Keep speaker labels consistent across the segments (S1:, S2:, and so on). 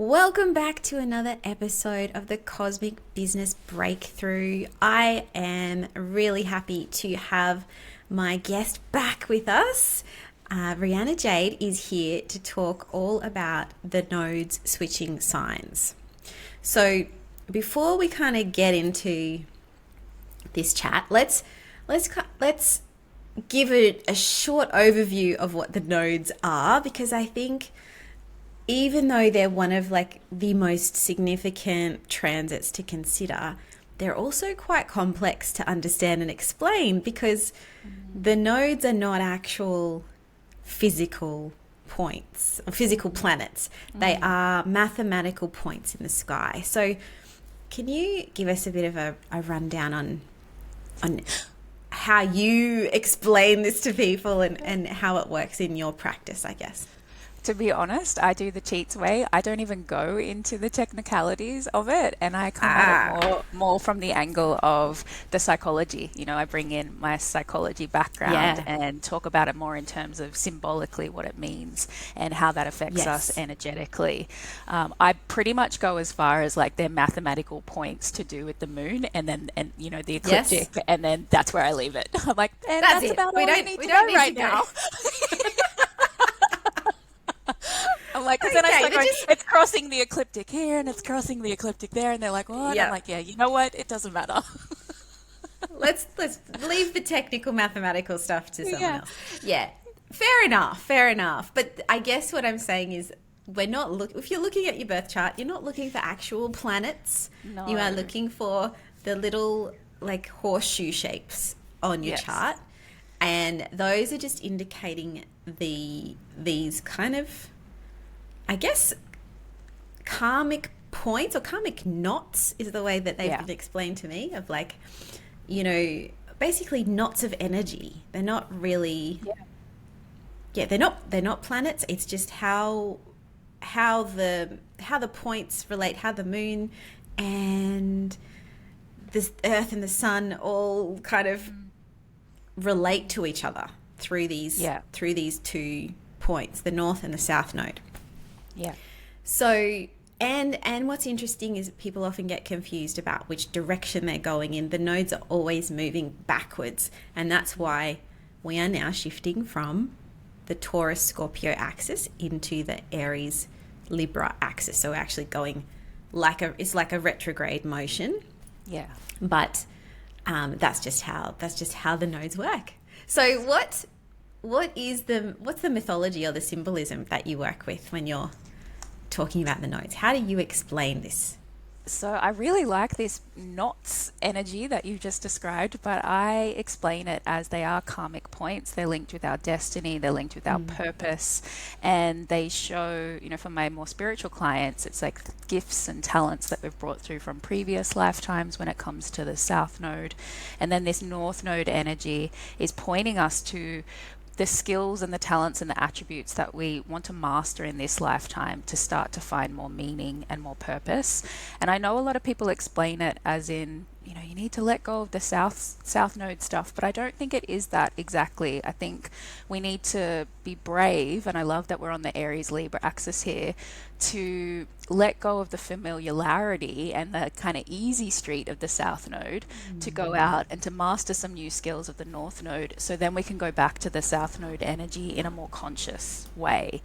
S1: Welcome back to another episode of the Cosmic Business Breakthrough. I am really happy to have my guest back with us. Rhianna Jade is here to talk all about the nodes switching signs. So before we kind of get into this chat, let's give it a short overview of what the nodes are, because I think even though they're one of the most significant transits to consider, they're also quite complex to understand and explain, because the nodes are not actual physical points or physical planets. They are mathematical points in the sky. So can you give us a bit of a rundown on how you explain this to people and how it works in your practice, I guess?
S2: To be honest, I do the cheats way. I don't even go into the technicalities of it, and I come at it more from the angle of the psychology. I bring in my psychology background and talk about it more in terms of symbolically what it means and how that affects us energetically. I pretty much go as far as they're mathematical points to do with the moon, and the ecliptic, and then that's where I leave it. I'm like, and that's about all we need to know right now. I'm like, because then I start going, it's crossing the ecliptic here and it's crossing the ecliptic there, and they're like, what? I'm like, yeah, you know what? It doesn't matter.
S1: Let's leave the technical mathematical stuff to someone else. Yeah, fair enough. But I guess what I'm saying is, if you're looking at your birth chart, you're not looking for actual planets. No. You are looking for the little horseshoe shapes on your chart, and those are just indicating these kind of, I guess, karmic points or karmic knots is the way that they've been explained to me, of basically knots of energy. They're not really they're not planets. It's just how the points relate, how the moon and the earth and the sun all kind of relate to each other through these two points, the north and the south node. Yeah. So, and what's interesting is people often get confused about which direction they're going in. The nodes are always moving backwards, and that's why we are now shifting from the Taurus-Scorpio Axis into the Aries-Libra Axis. So we're actually going it's like a retrograde motion. Yeah. But that's just how the nodes work. So what's the mythology or the symbolism that you work with when you're talking about the nodes? How do you explain this?
S2: So I really like this knots energy that you just described, but I explain it as they are karmic points. They're linked with our destiny, they're linked with our purpose, and they show, for my more spiritual clients, it's like gifts and talents that we've brought through from previous lifetimes when it comes to the south node. And then this north node energy is pointing us to the skills and the talents and the attributes that we want to master in this lifetime to start to find more meaning and more purpose. And I know a lot of people explain it as in, you need to let go of the south node stuff, but I don't think it is that exactly. I think we need to be brave, and I love that we're on the Aries-Libra axis here, to let go of the familiarity and the kind of easy street of the south node, to go out and to master some new skills of the north node, so then we can go back to the south node energy in a more conscious way.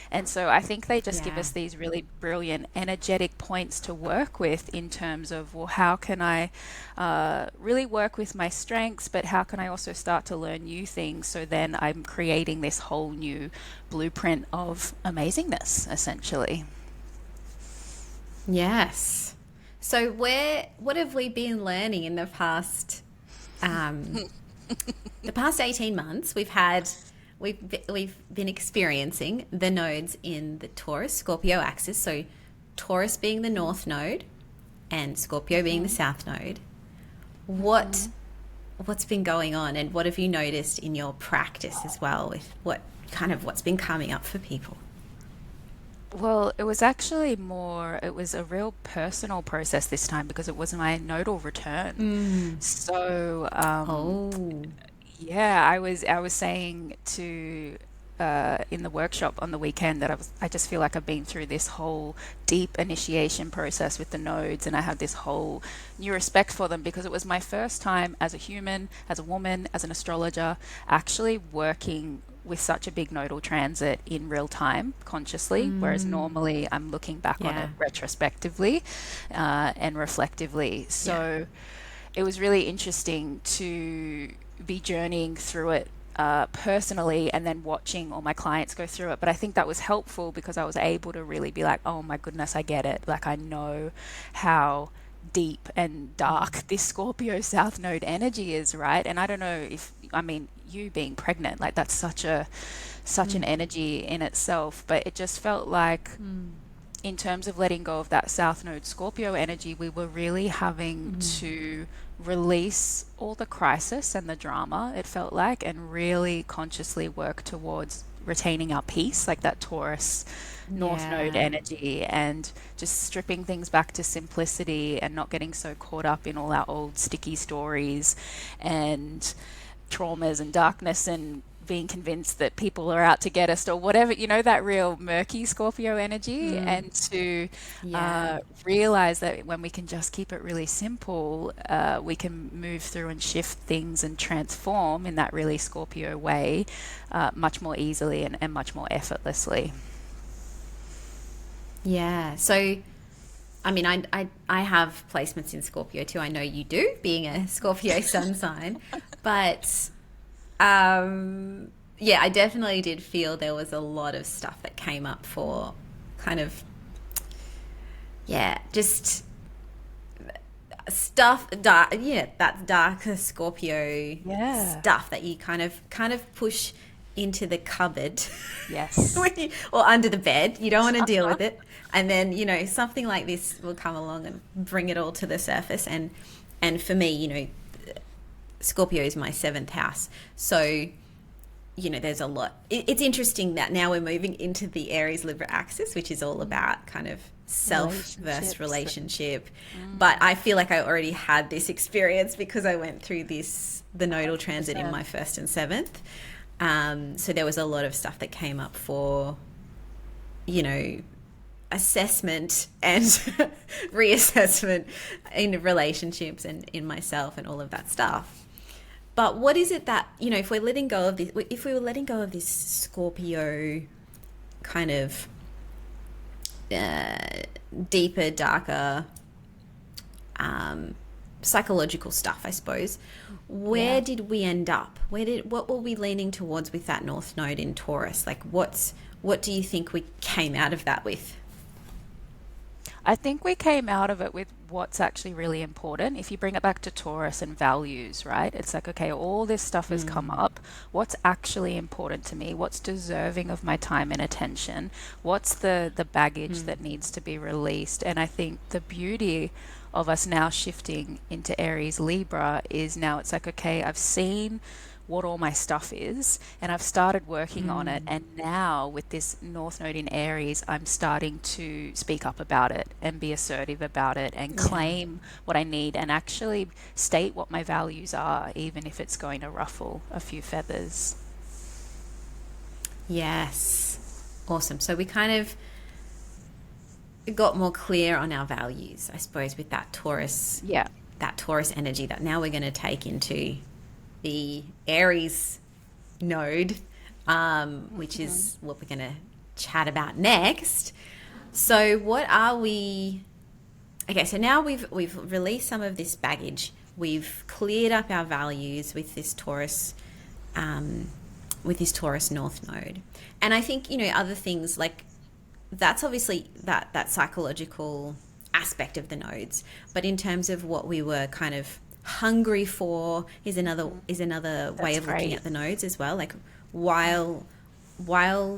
S2: And so I think they just give us these really brilliant energetic points to work with in terms of, well, how can I really work with my strengths, but how can I also start to learn new things, so then I'm creating this whole new blueprint of amazingness, essentially.
S1: Yes. So what have we been learning in the past 18 months? We've been experiencing the nodes in the Taurus-Scorpio axis. So Taurus being the north node and Scorpio being the south node. What's been going on, and what have you noticed in your practice as well, with what's been coming up for people?
S2: Well, it was actually it was a real personal process this time, because it was my nodal return. So, yeah, I was saying to in the workshop on the weekend that I just feel like I've been through this whole deep initiation process with the nodes, and I had this whole new respect for them because it was my first time as a human, as a woman, as an astrologer, actually working with such a big nodal transit in real time consciously, whereas normally I'm looking back on
S1: Yeah.
S2: it retrospectively and reflectively.
S1: Yeah.
S2: So it was really interesting to be journeying through it personally and then watching all my clients go through it. But I think that was helpful because I was able to really be like, oh my goodness, I get it. Like, I know how deep and dark this Scorpio South Node energy is, right? And I don't know if, I mean, you being pregnant, like that's such an energy in itself, but it just felt like in terms of letting go of that South Node Scorpio energy, we were really having to release all the crisis and the drama, it felt like, and really consciously work towards retaining our peace, like that Taurus North Node
S1: Yeah.
S2: energy, and just stripping things back to simplicity and not getting so caught up in all our old sticky stories and traumas and darkness and being convinced that people are out to get us or whatever, you know, that real murky Scorpio energy. And to
S1: Yeah.
S2: realize that when we can just keep it really simple, we can move through and shift things and transform in that really Scorpio way much more easily and much more effortlessly.
S1: Yeah. So, I mean, I have placements in Scorpio too. I know you do, being a Scorpio sun sign. But yeah, I definitely did feel there was a lot of stuff that came up for kind of, yeah, just stuff, dark, yeah, that darker Scorpio
S2: Yeah.
S1: stuff that you kind of push into the cupboard
S2: Yes.
S1: or under the bed. You don't want to deal with it. And then, something like this will come along and bring it all to the surface. And for me, Scorpio is my seventh house. So, there's a lot. It's interesting that now we're moving into the Aries-Libra axis, which is all about kind of self versus
S2: Relationships.
S1: relationship. But I feel like I already had this experience because I went through the nodal transit in my
S2: 100%.
S1: first and seventh. So there was a lot of stuff that came up for, assessment and reassessment in relationships and in myself and all of that stuff. But what is it that, if we're letting go of this, if we were letting go of this Scorpio kind of uh, deeper, darker, psychological stuff, I suppose, where
S2: Yeah.
S1: did we end up? What were we leaning towards with that North Node in Taurus? Like, what do you think we came out of that with?
S2: I think we came out of it with what's actually really important. If you bring it back to Taurus and values, right? It's like, okay, all this stuff has come up. What's actually important to me? What's deserving of my time and attention? What's the baggage that needs to be released? And I think the beauty of us now shifting into Aries Libra is now it's like, okay, I've seen what all my stuff is and I've started working on it, and now with this North Node in Aries I'm starting to speak up about it and be assertive about it and
S1: Yeah.
S2: claim what I need and actually state what my values are, even if it's going to ruffle a few feathers.
S1: Yes. Awesome. So we kind of got more clear on our values, I suppose, with
S2: Yeah.
S1: that Taurus energy that now we're going to take into the Aries node, which is what we're going to chat about next. So what are we? Okay, so now we've released some of this baggage. We've cleared up our values with this Taurus North node, and I think other things like that's obviously that psychological aspect of the nodes. But in terms of what we were kind of hungry for is another way
S2: That's
S1: of looking
S2: great.
S1: at the nodes as well. Like while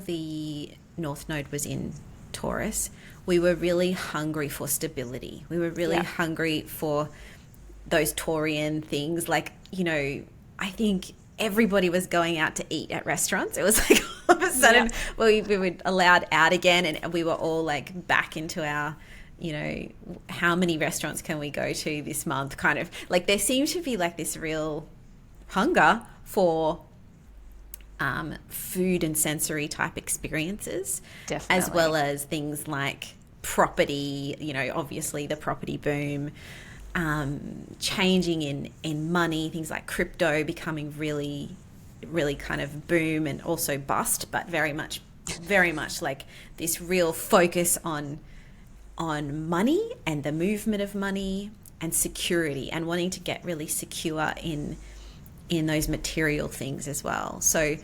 S1: the North Node was in Taurus, we were really hungry for stability. We were really
S2: Yeah.
S1: hungry for those Taurian things. Like, I think everybody was going out to eat at restaurants. It was like all of a sudden we were allowed out again, and we were all like back into our, how many restaurants can we go to this month kind of like there seemed to be like this real hunger for food and sensory type experiences, as
S2: Definitely.
S1: well as things like property, obviously the property boom, changing in money, things like crypto becoming really, really kind of boom and also bust, but very much like this real focus on money and the movement of money and security, and wanting to get really secure in those material things as well. So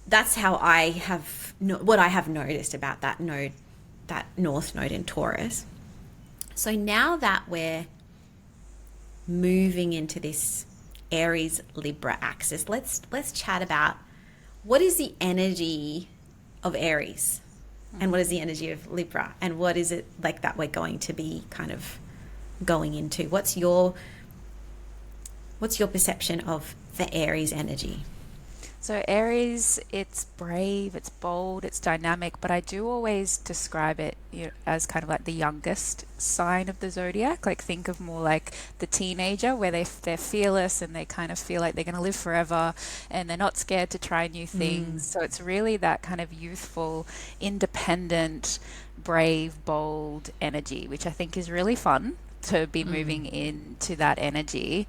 S1: that's how what I have noticed about that node, that North Node in Taurus. So now that we're moving into this Aries-Libra axis, let's chat about what is the energy of Aries and what is the energy of Libra, and what is it like that we're going to be kind of going into. What's your perception of the Aries energy?
S2: So Aries, it's brave, it's bold, it's dynamic, but I do always describe it, as kind of like the youngest sign of the zodiac. Like think of more like the teenager, where they're fearless and they kind of feel like they're going to live forever, and they're not scared to try new things. So it's really that kind of youthful, independent, brave, bold energy, which I think is really fun to be moving into that energy.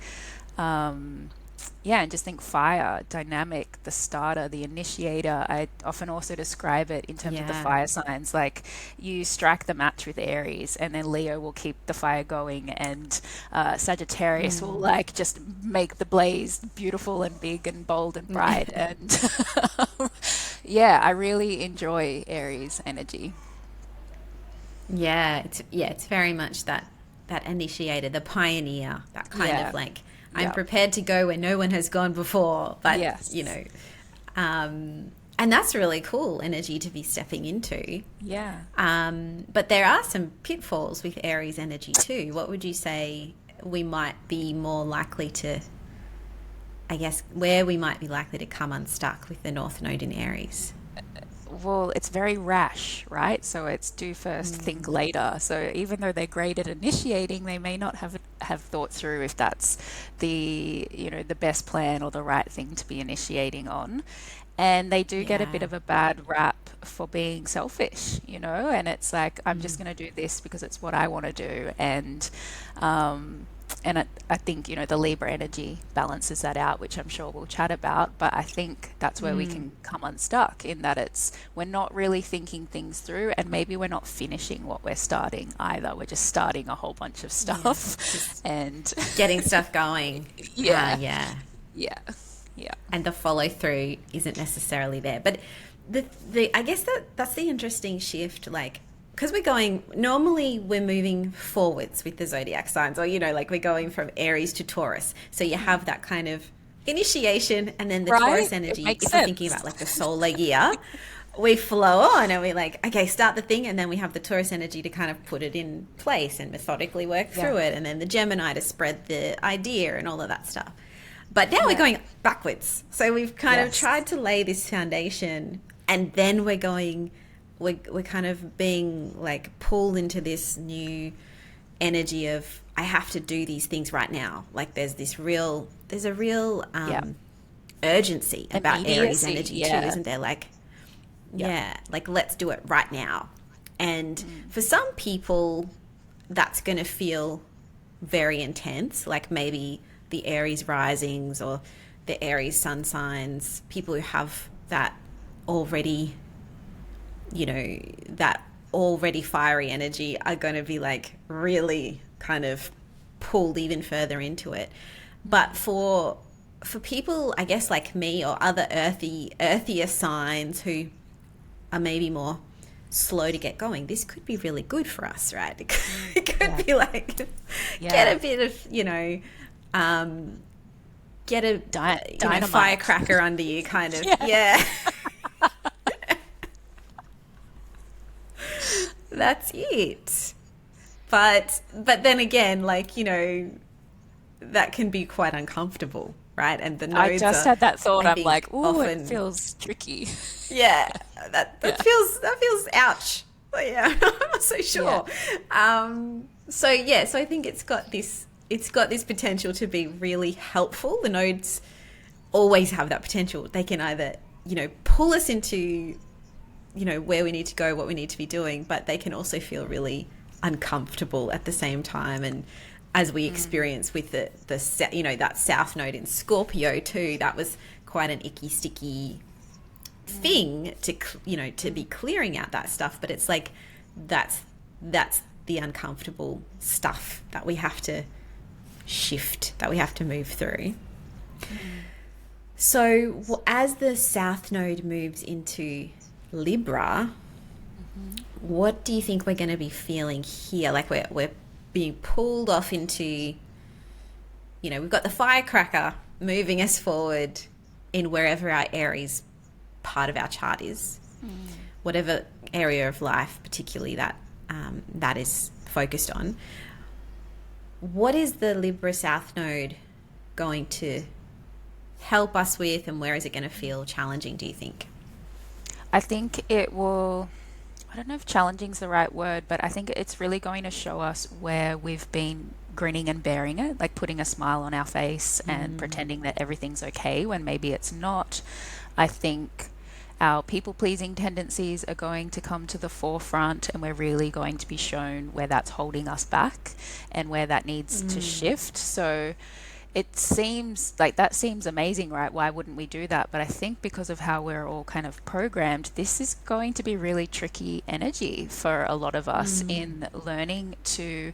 S2: Yeah, and just think fire, dynamic, the starter, the initiator. I often also describe it in terms of the fire signs. Like you strike the match with Aries, and then Leo will keep the fire going, and Sagittarius will like just make the blaze beautiful and big and bold and bright. And yeah, I really enjoy Aries energy.
S1: It's very much that initiator, the pioneer, that kind of
S2: Yeah,
S1: like, I'm
S2: yeah,
S1: prepared to go where no one has gone before, but
S2: yes,
S1: and that's really cool energy to be stepping into.
S2: yeah.
S1: But there are some pitfalls with Aries energy too. What would you say we might be more likely to, I guess, where we might be likely to come unstuck with the North Node in Aries?
S2: Well, it's very rash, right? So it's do first, think later. So even though they're great at initiating, they may not have thought through if that's the best plan or the right thing to be initiating on. And they do get a bit
S1: Yeah.
S2: of a bad rap for being selfish, and it's like, I'm just going to do this because it's what I want to do. And I think, the Libra energy balances that out, which I'm sure we'll chat about. But I think that's where we can come unstuck, in that we're not really thinking things through, and maybe we're not finishing what we're starting either. We're just starting a whole bunch of
S1: Yeah.
S2: stuff. And
S1: Getting stuff going.
S2: yeah,
S1: Yeah.
S2: yeah, yeah.
S1: And the follow through isn't necessarily there. But the I guess that's the interesting shift, like, because normally we're moving forwards with the zodiac signs, or like we're going from Aries to Taurus, so you have that kind of initiation, and then the
S2: Right?
S1: Taurus
S2: It
S1: energy,
S2: makes
S1: if we're thinking
S2: sense.
S1: about like the solar year, we flow on and we're like, okay, start the thing, and then we have the Taurus energy to kind of put it in place and methodically work
S2: Yeah.
S1: through it, and then the Gemini to spread the idea and all of that stuff. But now we're
S2: Yeah.
S1: going backwards. So we've kind of
S2: Yes.
S1: tried to lay this foundation, and then we're kind of being like pulled into this new energy of, I have to do these things right now. Like there's a real
S2: Yeah.
S1: urgency about Aries
S2: Immediacy.
S1: energy too,
S2: Yeah.
S1: isn't there? Like,
S2: Yeah.
S1: yeah, like let's do it right now. And for some people, that's going to feel very intense, like maybe the Aries risings or the Aries sun signs, people who have that already, that already fiery energy are going to be like really kind of pulled even further into it. But for people, I guess, like me or other earthier signs who are maybe more slow to get going, this could be really good for us, right? It could
S2: Yeah.
S1: be like,
S2: Yeah.
S1: get a bit of, get a
S2: Dynamite.
S1: firecracker under you, kind of.
S2: Yeah.
S1: Yeah. That's it. But then again, like, that can be quite uncomfortable, right? And the
S2: I
S1: nodes
S2: just
S1: are,
S2: had that thought.
S1: I
S2: I'm
S1: think,
S2: like, ooh, it
S1: often,
S2: feels tricky.
S1: yeah, that
S2: Yeah.
S1: feels ouch. But yeah, I'm not so
S2: Yeah.
S1: sure. So I think it's got this potential to be really helpful. The nodes always have that potential. They can either, pull us into, where we need to go, what we need to be doing, but they can also feel really uncomfortable at the same time. And as we experience with that South Node in Scorpio too, that was quite an icky, sticky thing to be clearing out that stuff. But it's like, that's the uncomfortable stuff that we have to shift, that we have to move through. So as the South Node moves into Libra, what do you think we're going to be feeling here? Like we're being pulled off into, we've got the firecracker moving us forward in wherever our Aries part of our chart is, whatever area of life particularly that is focused on. What is the Libra South Node going to help us with, and where is it going to feel challenging, do you think?
S2: I think it will, I don't know if challenging is the right word, but I think it's really going to show us where we've been grinning and bearing it, like putting a smile on our face and pretending that everything's okay when maybe it's not. I think our people-pleasing tendencies are going to come to the forefront, and we're really going to be shown where that's holding us back and where that needs to shift. So it seems like that seems amazing, right? Why wouldn't we do that? But I think because of how we're all kind of programmed, this is going to be really tricky energy for a lot of us in learning to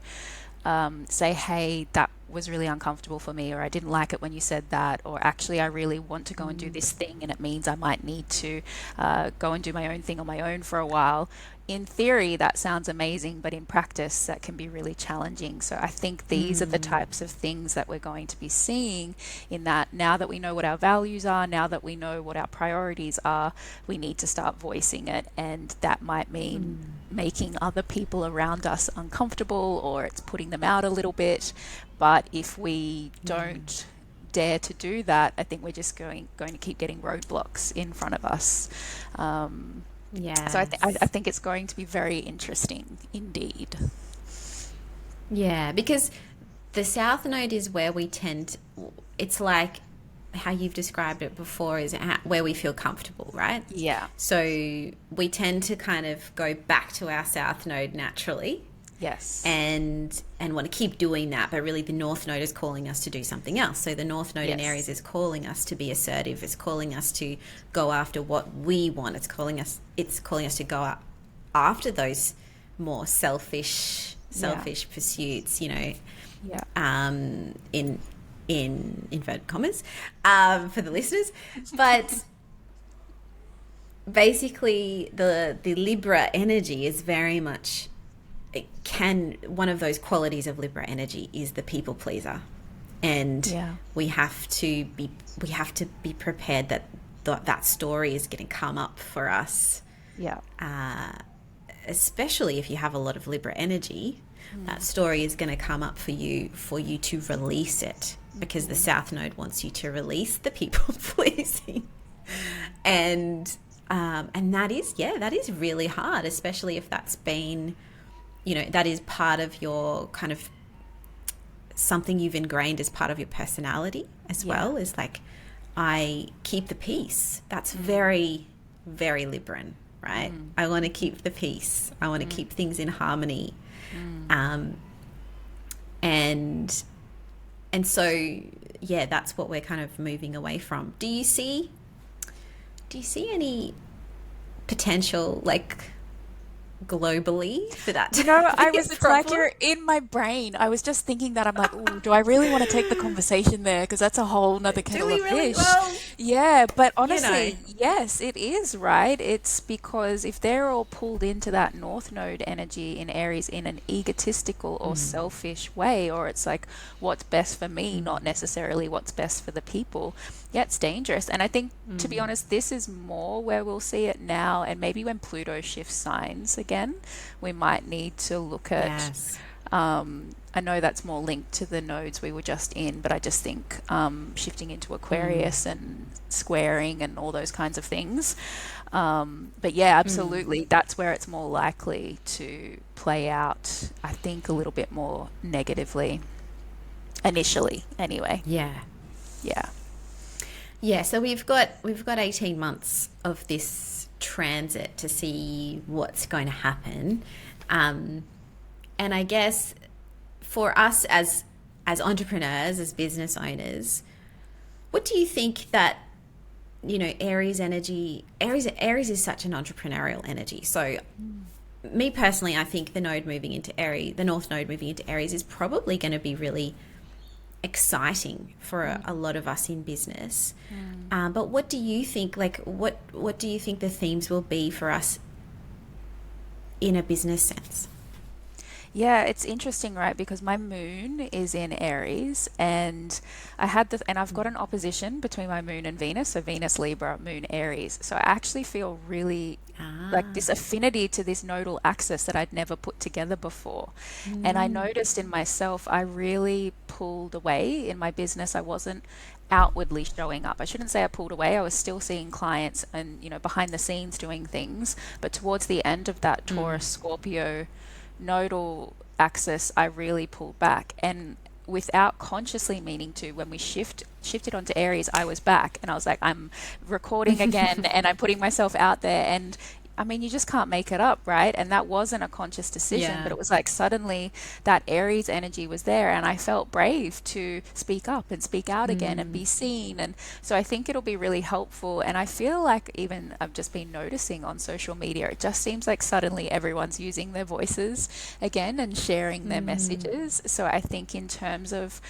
S2: say, hey, that was really uncomfortable for me, or I didn't like it when you said that, or actually I really want to go and do this thing and it means I might need to go and do my own thing on my own for a while. In theory, that sounds amazing, but in practice, that can be really challenging. So I think these are the types of things that we're going to be seeing, in that now that we know what our values are, now that we know what our priorities are, we need to start voicing it. And that might mean making other people around us uncomfortable, or it's putting them out a little bit. But if we don't dare to do that, I think we're just going to keep getting roadblocks in front of us.
S1: Yeah.
S2: So I think it's going to be very interesting indeed.
S1: Yeah, because the South Node is where we it's like how you've described it before, is where we feel comfortable, right?
S2: Yeah.
S1: So we tend to kind of go back to our South Node naturally.
S2: Yes.
S1: And want to keep doing that, but really the North Node is calling us to do something else. So the North Node in Aries is calling us to be assertive. It's calling us to go after what we want. It's calling us to go after those more selfish pursuits, in inverted commas, for the listeners. But basically the Libra energy is very much, one of those qualities of Libra energy is the people pleaser, and we have to be prepared that that story is going to come up for us. Especially if you have a lot of Libra energy, that story is going to come up for you to release it, because the South Node wants you to release the people pleasing, and that is really hard, especially if that's been, that is part of your kind of something you've ingrained as part of your personality as well, is like, I keep the peace. That's very, very Libran, right? I want to keep the peace. I want to keep things in harmony. And so, that's what we're kind of moving away from. Do you see any potential, like, globally for that?
S2: It's like you're in my brain. I was just thinking that. I'm like, ooh, do I really want to take the conversation there? Because that's a whole nother kettle of fish. Yeah, but honestly, yes, it is, right? It's because if they're all pulled into that North Node energy in Aries in an egotistical or selfish way, or it's like what's best for me, not necessarily what's best for the people, it's dangerous. And I think, to be honest, this is more where we'll see it now, and maybe when Pluto shifts signs again, we might need to look at I know that's more linked to the nodes we were just in, but I just think shifting into Aquarius and squaring and all those kinds of things. But yeah, absolutely, that's where it's more likely to play out, I think, a little bit more negatively initially anyway.
S1: Yeah. Yeah, so we've got 18 months of this transit to see what's going to happen. Um, and I guess for us as entrepreneurs, as business owners, what do you think that, Aries energy, Aries is such an entrepreneurial energy. So me personally, I think the node moving into Aries, the North Node moving into Aries is probably going to be really exciting for a lot of us in business. But what do you think, like, what do you think the themes will be for us in a business sense?
S2: Yeah, it's interesting, right? Because my moon is in Aries, and I've got an opposition between my moon and Venus, so Venus Libra, moon Aries. So I actually feel really like
S1: Ah.
S2: this affinity to this nodal axis that I'd never put together before. And I noticed in myself, I really pulled away in my business. I wasn't outwardly showing up. I shouldn't say I pulled away. I was still seeing clients and, behind the scenes doing things. But towards the end of that Taurus-Scorpio nodal axis, I really pulled back, and without consciously meaning to, when we shifted onto Aries, I was back, and I was like, I'm recording again, and I'm putting myself out there, and I mean, you just can't make it up, right? And that wasn't a conscious decision, but
S1: Yeah.
S2: it was like suddenly that Aries energy was there, and I felt brave to speak up and speak out again and be seen. And so I think it'll be really helpful. And I feel like, even I've just been noticing on social media, it just seems like suddenly everyone's using their voices again and sharing their messages. So I think, in terms of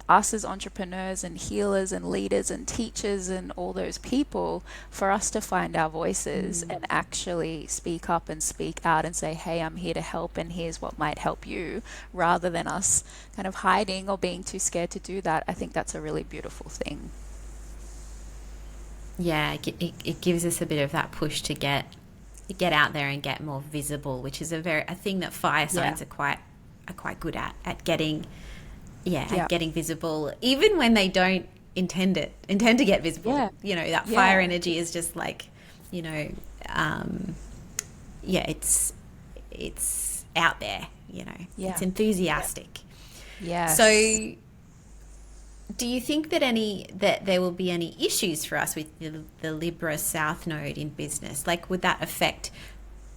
S2: us as entrepreneurs and healers and leaders and teachers and all those people, for us to find our voices and actually speak up and speak out and say, hey, I'm here to help and here's what might help you, rather than us kind of hiding or being too scared to do that. I think that's a really beautiful thing.
S1: Yeah, it gives us a bit of that push to get out there and get more visible, which is a thing that fire
S2: Yeah.
S1: signs are quite good at getting, yeah,
S2: Yeah.
S1: at getting visible, even when they don't intend to get visible.
S2: Yeah.
S1: That fire
S2: Yeah.
S1: energy is just like, you know, um, yeah, it's out there. It's
S2: Yeah. Yeah.
S1: enthusiastic. So,
S2: Yes.
S1: do you think that there will be any issues for us with the Libra South Node in business? Like, would that affect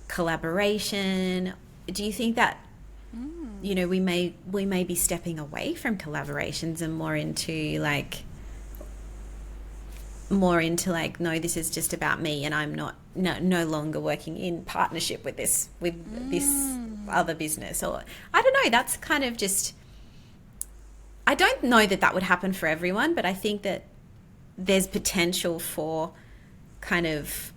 S1: collaboration? Do you think that we may be stepping away from collaborations and more into like, no, this is just about me, and I'm not no longer working in partnership with this other business? Or I don't know. That's kind of just. I don't know that would happen for everyone, but I think that there's potential for kind of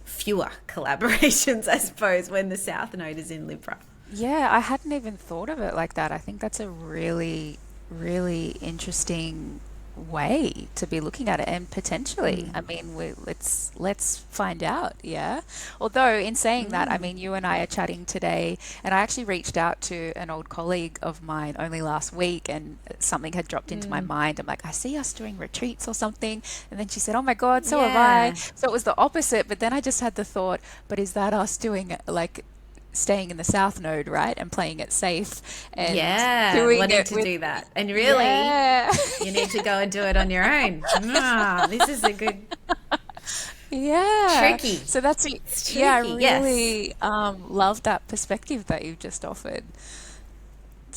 S1: fewer collaborations, I suppose, when the South Node is in Libra.
S2: Yeah, I hadn't even thought of it like that. I think that's a really, really interesting way to be looking at it, and potentially, I mean, let's find out, yeah. Although, in saying that, I mean, you and I are chatting today, and I actually reached out to an old colleague of mine only last week, and something had dropped into my mind. I'm like, I see us doing retreats or something, and then she said, oh my God, so have I.
S1: Yeah.
S2: So it was the opposite, but then I just had the thought, but is that us doing it, like staying in the South Node, right, and playing it safe and
S1: Yeah,
S2: doing
S1: wanting
S2: it
S1: to
S2: with,
S1: do that. And really,
S2: yeah.
S1: you need to go and do it on your own. This is a good
S2: Yeah.
S1: tricky.
S2: So that's,
S1: It's
S2: yeah, I
S1: tricky, yes.
S2: really love that perspective that you've just offered.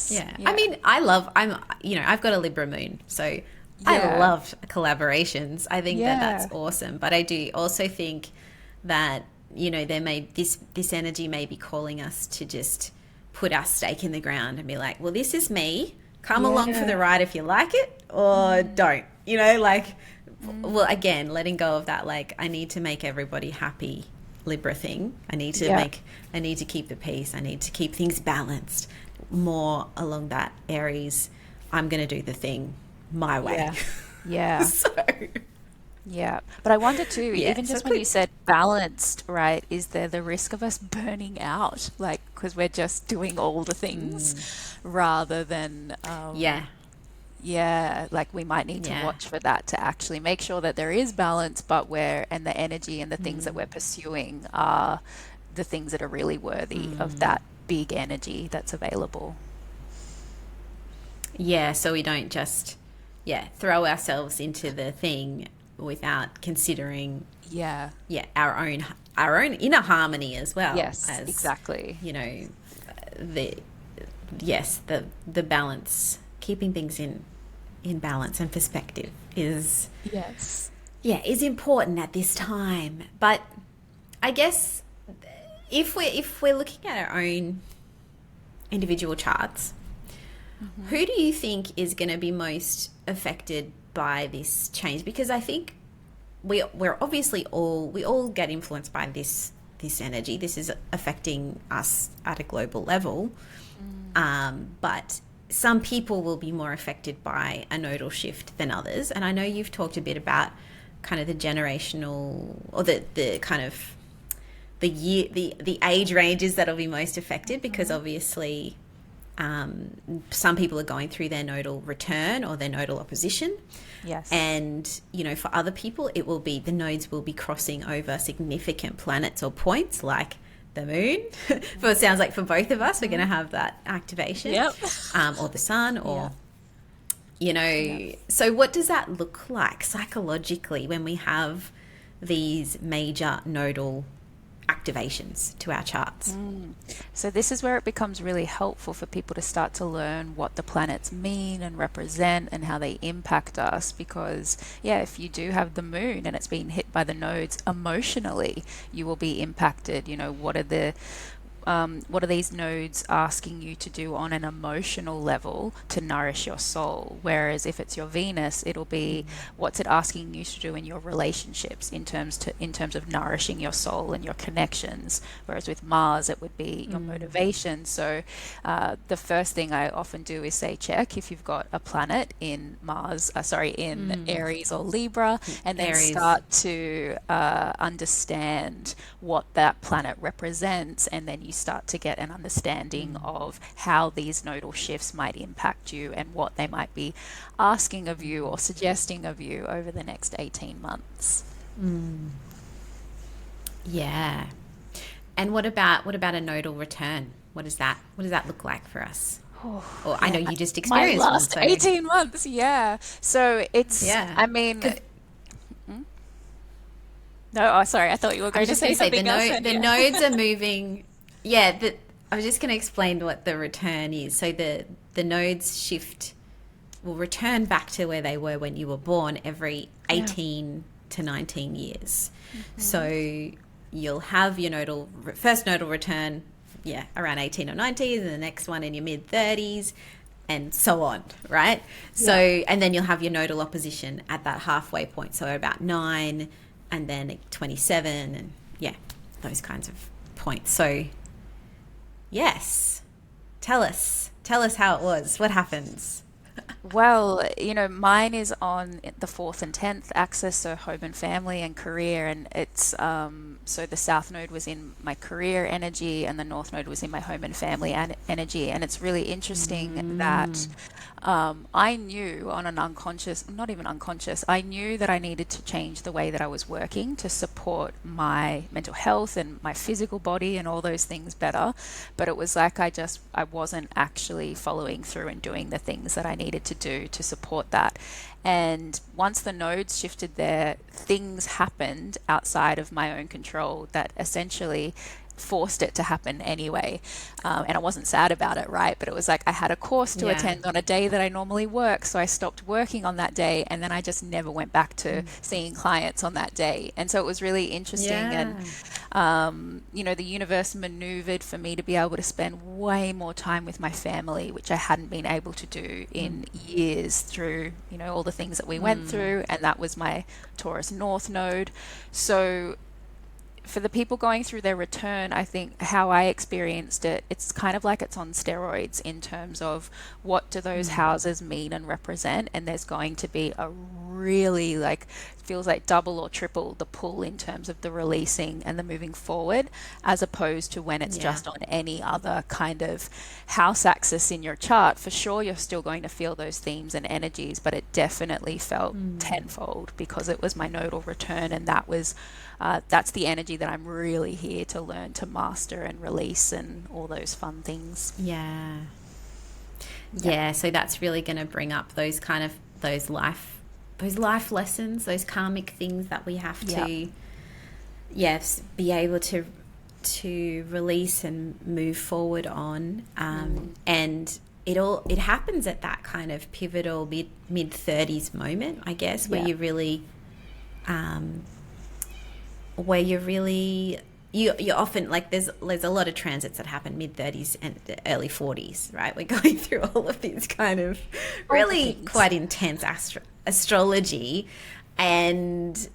S1: Yeah. I
S2: Yeah.
S1: mean, I've got a Libra moon, so I
S2: Yeah.
S1: love collaborations. I think that that's
S2: Yeah.
S1: awesome. But I do also think that, this energy may be calling us to just put our stake in the ground and be like, well, this is me. Come along for the
S2: Yeah.
S1: ride if you like it, or don't. Well, again, letting go of that, like, I need to make everybody happy Libra thing.
S2: Yeah.
S1: I need to keep the peace. I need to keep things balanced. More along that Aries, I'm going to do the thing my way.
S2: Yeah. Yeah.
S1: So,
S2: Yeah, but I wonder too,
S1: yeah,
S2: even
S1: so
S2: just when you
S1: quick.
S2: said balanced, right, is there the risk of us burning out? Like, because we're just doing all the things rather than,
S1: Yeah,
S2: yeah, like we might need to
S1: yeah.
S2: watch for that to actually make sure that there is balance, and the energy and the things that we're pursuing are the things that are really worthy of that big energy that's available.
S1: Yeah, so we don't just, throw ourselves into the thing without considering
S2: Yeah.
S1: our own inner harmony as well
S2: Yes,
S1: as,
S2: exactly.
S1: you know, the the balance, keeping things in balance and perspective is
S2: Yes.
S1: is important at this time. But I guess if we're looking at our own individual charts, who do you think is going to be most affected by this change? Because I think we're obviously we all get influenced by this energy. This is affecting us at a global level. But some people will be more affected by a nodal shift than others. And I know you've talked a bit about kind of the generational, or the kind of the age ranges that'll be most affected, because obviously some people are going through their nodal return or their nodal opposition.
S2: Yes.
S1: And, you know, for other people, the nodes will be crossing over significant planets or points like the moon. It sounds like for both of us, we're going to have that activation.
S2: Yep.
S1: Or the sun, or, you know, so what does that look like psychologically when we have these major nodal activations to our charts?
S2: So this is where it becomes really helpful for people to start to learn what the planets mean and represent and how they impact us, because if you do have the moon and it's being hit by the nodes emotionally, you will be impacted. You know, what are these nodes asking you to do on an emotional level to nourish your soul? Whereas if it's your Venus, it'll be what's it asking you to do in your relationships in terms of nourishing your soul and your connections. Whereas with Mars, it would be your motivation. So the first thing I often do is say, check if you've got a planet in in Aries or Libra, and then start to understand what that planet represents, and then you start to get an understanding of how these nodal shifts might impact you and what they might be asking of you or suggesting of you over the next 18 months.
S1: Yeah. And what about a nodal return? What does that look like for us? Or I know you just experienced
S2: my last 18 months. So it's, I mean, no, sorry, I thought you were going to say something else.
S1: The nodes are moving. I was just going to explain what the return is. So the nodes will return back to where they were when you were born every 18 to 19 years. So you'll have your first nodal return, around 18 or 19, and the next one in your mid 30s, and so on, right? So, and then you'll have your nodal opposition at that halfway point, so about 9, and then 27, and those kinds of points. So yes, tell us how it was. What happens?
S2: Well, you know, mine is on the 4th and 10th axis, so home and family and career, and it's so the south node was in my career energy and the north node was in my home and family energy. And it's really interesting that I knew on an unconscious, not even unconscious, I knew that I needed to change the way that I was working to support my mental health and my physical body and all those things better. But it was like I wasn't actually following through and doing the things that I needed to do to support that. And once the nodes shifted there, things happened outside of my own control that essentially forced it to happen anyway. And I wasn't sad about it, right? But it was like I had a course to attend on a day that I normally work, so I stopped working on that day, and then I just never went back to seeing clients on that day. And so it was really interesting. And you know, the universe maneuvered for me to be able to spend way more time with my family, which I hadn't been able to do in years through, you know, all the things that we went through. And that was my Taurus North node. So for the people going through their return, I think how I experienced it, it's kind of like it's on steroids in terms of what do those houses mean and represent. And there's going to be a really, like, feels like double or triple the pull in terms of the releasing and the moving forward, as opposed to when it's just on any other kind of house axis in your chart. For sure, you're still going to feel those themes and energies, but it definitely felt tenfold because it was my nodal return, and that was that's the energy that I'm really here to learn to master and release and all those fun things.
S1: Yeah, so that's really going to bring up those kind of those life lessons, those karmic things that we have to, yes, be able to release and move forward on. And it happens at that kind of pivotal mid 30s moment, I guess, where you really, you're often like, there's a lot of transits that happen mid 30s and early 40s, right? We're going through all of these kind of really quite intense astrology, and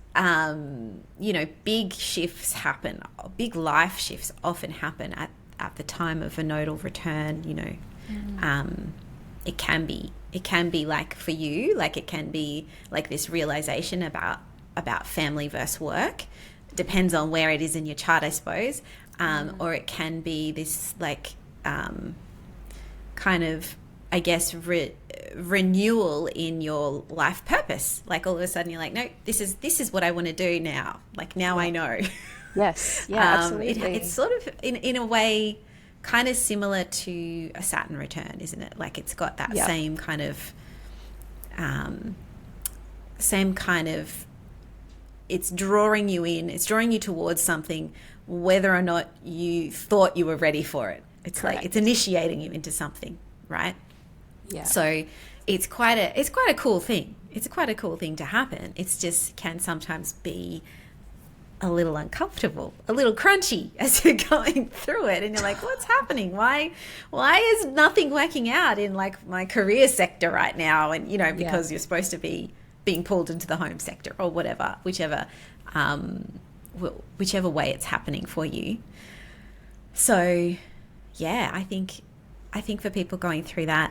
S1: big shifts happen, big life shifts often happen at the time of a nodal return. It can be like, for you, like it can be like this realization about family versus work. Depends on where it is in your chart, I suppose. Or it can be this like kind of, I guess, renewal in your life purpose. Like all of a sudden you're like, no, this is what I want to do now. Like now I know.
S2: Yes. Yeah, absolutely.
S1: It's sort of in a way kind of similar to a Saturn return, isn't it? Like it's got that same kind of it's drawing you in, it's drawing you towards something, whether or not you thought you were ready for it. It's Correct. Like it's initiating you into something, right?
S2: Yeah.
S1: So it's quite a cool thing. It's quite a cool thing to happen. It's just can sometimes be a little uncomfortable, a little crunchy as you're going through it, and you're like, what's happening? Why is nothing working out in like my career sector right now? And because you're supposed to be being pulled into the home sector or whatever, whichever way it's happening for you. So yeah, I think for people going through that,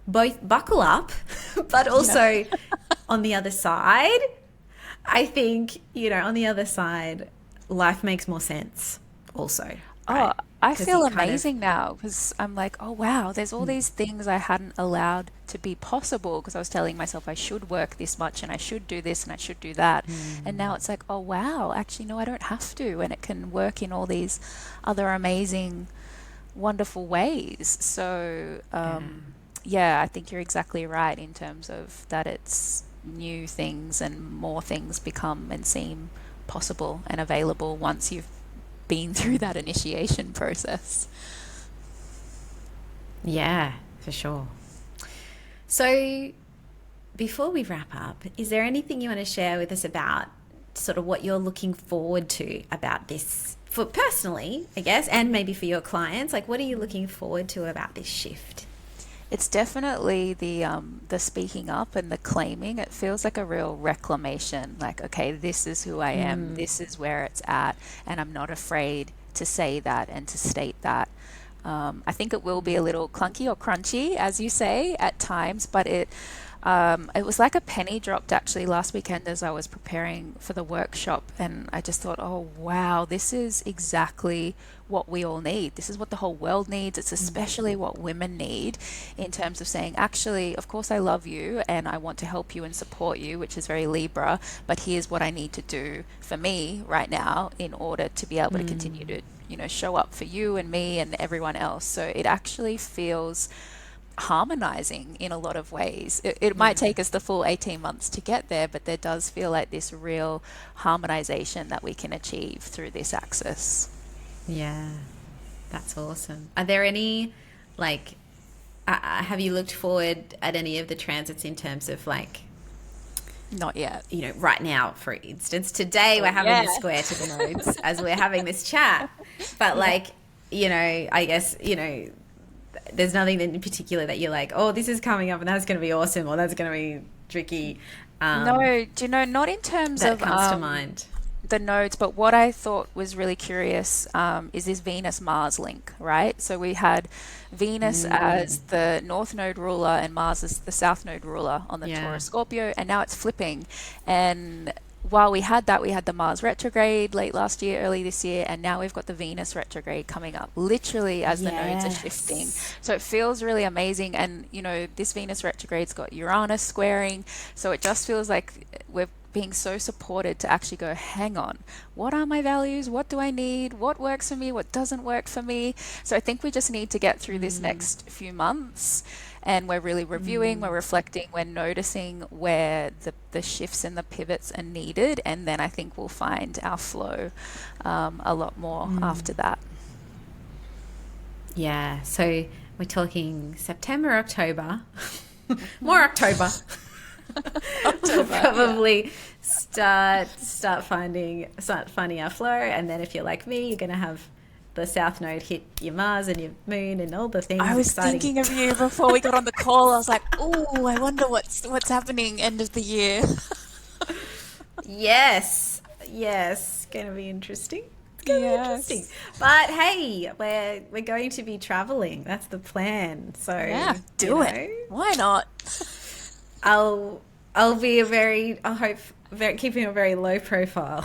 S1: both buckle up, but also on the other side, I think, on the other side, life makes more sense also. Right?
S2: Oh, I feel amazing now, because I'm like, oh wow, there's all these things I hadn't allowed to be possible, because I was telling myself I should work this much and I should do this and I should do that. And now it's like, oh wow, actually no, I don't have to, and it can work in all these other amazing, wonderful ways. So I think you're exactly right in terms of that it's new things and more things become and seem possible and available once you've been through that initiation process.
S1: Yeah, for sure. So before we wrap up, is there anything you want to share with us about sort of what you're looking forward to about this, for personally, I guess, and maybe for your clients? Like, what are you looking forward to about this shift?
S2: It's definitely the speaking up and the claiming. It feels like a real reclamation. Like, okay, this is who I am. This is where it's at, and I'm not afraid to say that and to state that. I think it will be a little clunky or crunchy, as you say, at times, but it was like a penny dropped actually last weekend as I was preparing for the workshop, and I just thought, oh wow, this is exactly what we all need. This is what the whole world needs. It's especially what women need, in terms of saying, actually, of course I love you and I want to help you and support you, which is very Libra, but here's what I need to do for me right now in order to be able to continue to show up for you and me and everyone else. So it actually feels harmonizing in a lot of ways. It might take us the full 18 months to get there, but there does feel like this real harmonization that we can achieve through this axis.
S1: Yeah, that's awesome. Are there any, like, have you looked forward at any of the transits in terms of like,
S2: not yet,
S1: right now, for instance, today we're having the square to the nodes as we're having this chat, but like, I guess, there's nothing in particular that you're like, oh, this is coming up and that's going to be awesome, or that's going to be tricky.
S2: No, do you know, not in terms
S1: that
S2: of
S1: comes to mind.
S2: The nodes, but what I thought was really curious is this Venus-Mars link, right? So we had Venus as the North Node ruler and Mars as the South Node ruler on the Taurus-Scorpio, and now it's flipping. And while we had that, we had the Mars retrograde late last year, early this year, and now we've got the Venus retrograde coming up, literally as the nodes are shifting. So it feels really amazing. And, this Venus retrograde's got Uranus squaring, so it just feels like we're being so supported to actually go, hang on, what are my values? What do I need? What works for me? What doesn't work for me? So I think we just need to get through this next few months and we're really reviewing, we're reflecting, we're noticing where the shifts and the pivots are needed, and then I think we'll find our flow a lot more after that.
S1: Yeah, so we're talking September, October, more October. We'll probably start finding our flow, and then if you're like me, you're going to have the South Node hit your Mars and your Moon and all the things.
S2: I was
S1: exciting.
S2: thinking of you before we got on the call. I was like, oh, I wonder what's happening end of the year.
S1: Yes, going to be interesting. It's going to be interesting. But hey, we're going to be traveling. That's the plan. So
S2: yeah, do it. Why not?
S1: I'll be keeping a very low profile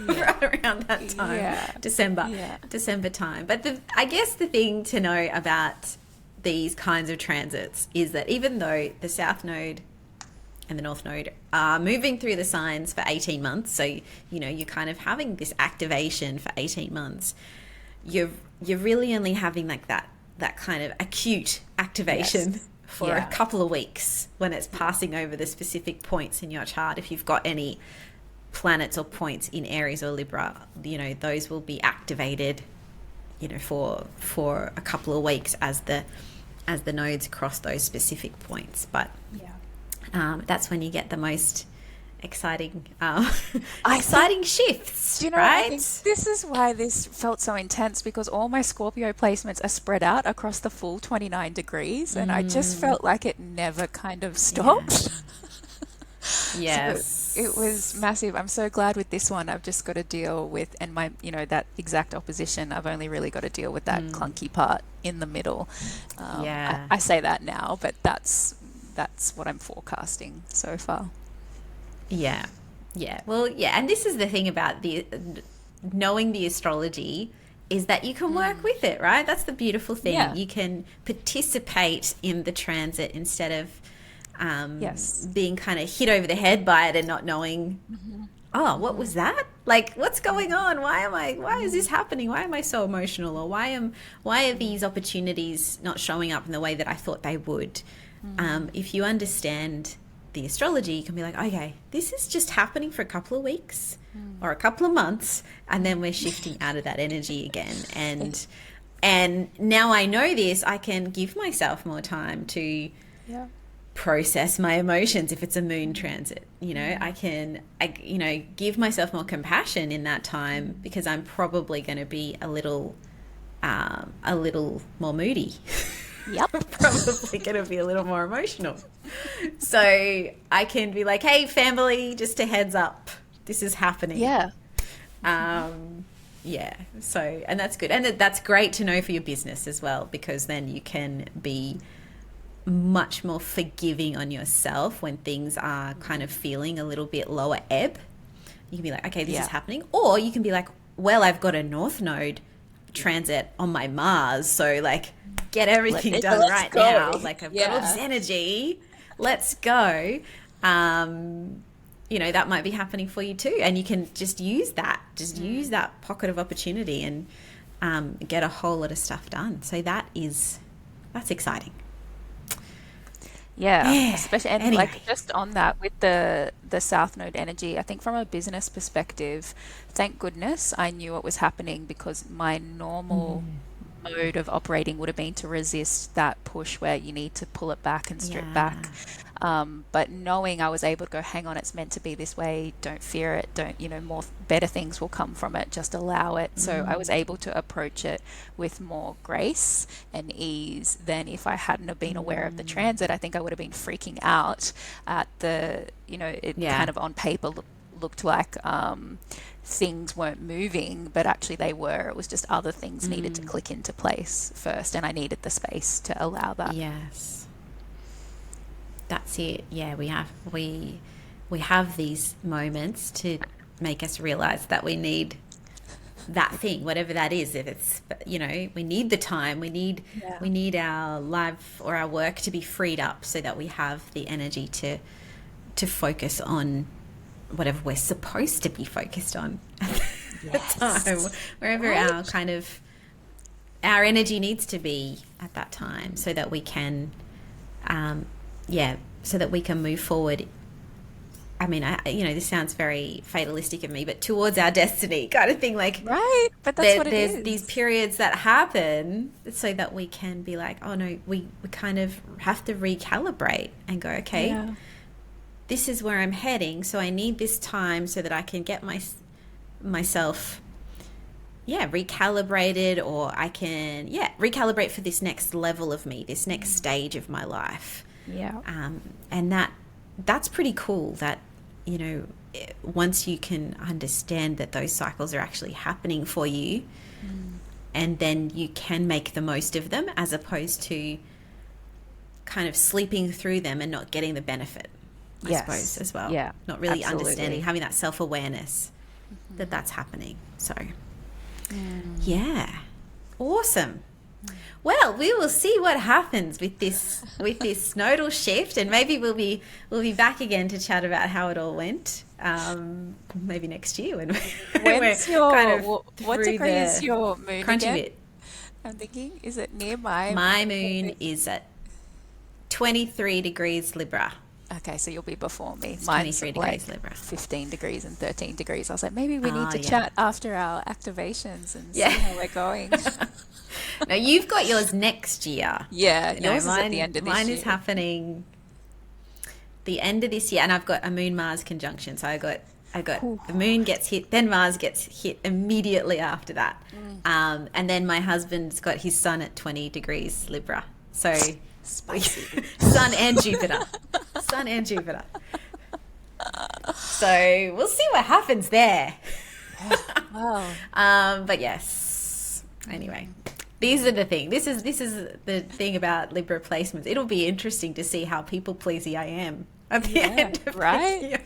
S1: right around that time, December time. But I guess the thing to know about these kinds of transits is that even though the South Node and the North Node are moving through the signs for 18 months, so you're kind of having this activation for 18 months, you're really only having like that kind of acute activation for a couple of weeks when it's passing over the specific points in your chart. If you've got any planets or points in Aries or Libra, those will be activated, for a couple of weeks as the nodes cross those specific points. But that's when you get the most exciting shifts.
S2: Do you know,
S1: right?
S2: I think this is why this felt so intense, because all my Scorpio placements are spread out across the full 29 degrees, and I just felt like it never kind of stopped.
S1: Yes.
S2: So it was massive. I'm so glad with this one I've just got to deal with, and my, that exact opposition, I've only really got to deal with that clunky part in the middle. I say that now, but that's what I'm forecasting so far.
S1: Yeah. Well, and this is the thing about knowing the astrology, is that you can work with it, right? That's the beautiful thing. Yeah. You can participate in the transit instead of being kind of hit over the head by it and not knowing, what was that? Like, what's going on? Why is this happening? Why am I so emotional? Or why are these opportunities not showing up in the way that I thought they would? If you understand the astrology, you can be like, okay, this is just happening for a couple of weeks or a couple of months, and then we're shifting out of that energy again. And now I know this, I can give myself more time to process my emotions. If it's a moon transit, I can give myself more compassion in that time, because I'm probably going to be a little more moody.
S2: Yep.
S1: Probably going to be a little more emotional. So I can be like, hey, family, just a heads up, this is happening.
S2: Yeah.
S1: So, and that's good. And that's great to know for your business as well, because then you can be much more forgiving on yourself when things are kind of feeling a little bit lower ebb. You can be like, okay, this is happening. Or you can be like, well, I've got a North Node transit on my Mars, so like, get everything done right now. Like, I've got all this energy. Let's go. That might be happening for you too. And you can just use that. Use that pocket of opportunity and get a whole lot of stuff done. So that's exciting.
S2: Yeah, especially, and like just on that with the South Node energy, I think from a business perspective, thank goodness I knew what was happening, because my normal mode of operating would have been to resist that push where you need to pull it back and strip back. But knowing I was able to go, hang on, it's meant to be this way, don't fear it, better things will come from it, just allow it. So I was able to approach it with more grace and ease than if I hadn't have been aware of the transit. I think I would have been freaking out at kind of on paper looked like things weren't moving, but actually they were. It was just other things needed to click into place first, and I needed the space to allow that.
S1: Yes, that's it. Yeah, we have these moments to make us realize that we need that thing, whatever that is. If it's, we need the time, we need our life or our work to be freed up so that we have the energy to focus on whatever we're supposed to be focused on at the time, wherever our energy needs to be at that time, so that we can Yeah, so that we can move forward. I mean, this sounds very fatalistic of me, but towards our destiny kind of thing. Like,
S2: Right, but that's what it
S1: there's these
S2: is.
S1: periods that happen so that we can be like, oh no, we kind of have to recalibrate and go, okay,
S2: Yeah.
S1: this is where I'm heading. So I need this time so that I can get myself, recalibrated, or I can, recalibrate for this next level of me, this next stage of my life.
S2: Yeah.
S1: And that's pretty cool that, once you can understand that those cycles are actually happening for you, and then you can make the most of them as opposed to kind of sleeping through them and not getting the benefit, I
S2: Yes.
S1: suppose, as well.
S2: Yeah,
S1: Not really
S2: absolutely.
S1: understanding, having that self-awareness that that's happening. So, yeah. Awesome. Well, we will see what happens with this nodal shift, and maybe we'll be back again to chat about how it all went. Maybe next year when
S2: When's
S1: we're
S2: your,
S1: kind of
S2: what
S1: through
S2: degree is
S1: the
S2: your moon
S1: crunchy
S2: again?
S1: bit.
S2: I'm thinking, is it near my
S1: My moon is at 23 degrees Libra.
S2: Okay, so you'll be before me.
S1: It's
S2: Mine's
S1: 23
S2: like
S1: degrees Libra.
S2: 15 degrees and 13 degrees. I was like, maybe we need to
S1: Yeah.
S2: chat after our activations and see
S1: Yeah.
S2: how we're going.
S1: No, you've got yours next year.
S2: Yeah,
S1: No,
S2: yours is at the end of this
S1: mine
S2: year.
S1: is happening the end of this year, and I've got a Moon Mars conjunction. So I got the Moon gets hit, then Mars gets hit immediately after that, and then my husband's got his Sun at 20 degrees Libra. So
S2: Spicy.
S1: Sun and Jupiter, Sun and Jupiter. So we'll see what happens there.
S2: Wow.
S1: But yes. Anyway, these are the thing. This is the thing about Libra placements. It'll be interesting to see how people pleasy I am at the end of
S2: right?
S1: the year.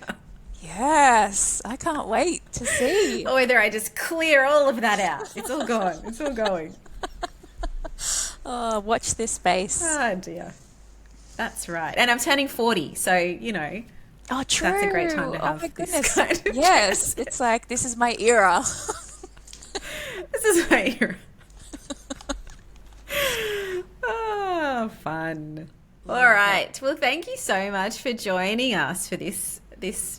S2: Yes, I can't wait to see.
S1: Or whether I just clear all of that out. It's all gone. It's all going.
S2: Oh, watch this space.
S1: Oh dear. That's right. And I'm turning 40, so
S2: Oh, true.
S1: that's a great time to
S2: Oh
S1: have
S2: my
S1: this
S2: goodness.
S1: kind of
S2: Yes, it's like this is my era.
S1: This is my era. Oh, fun. All right. Well, thank you so much for joining us for this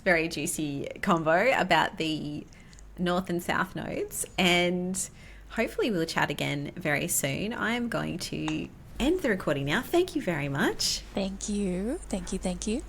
S1: very juicy convo about the North and South nodes, and hopefully we'll chat again very soon. I am going to end the recording now. Thank you very much.
S2: Thank you. Thank you. Thank you.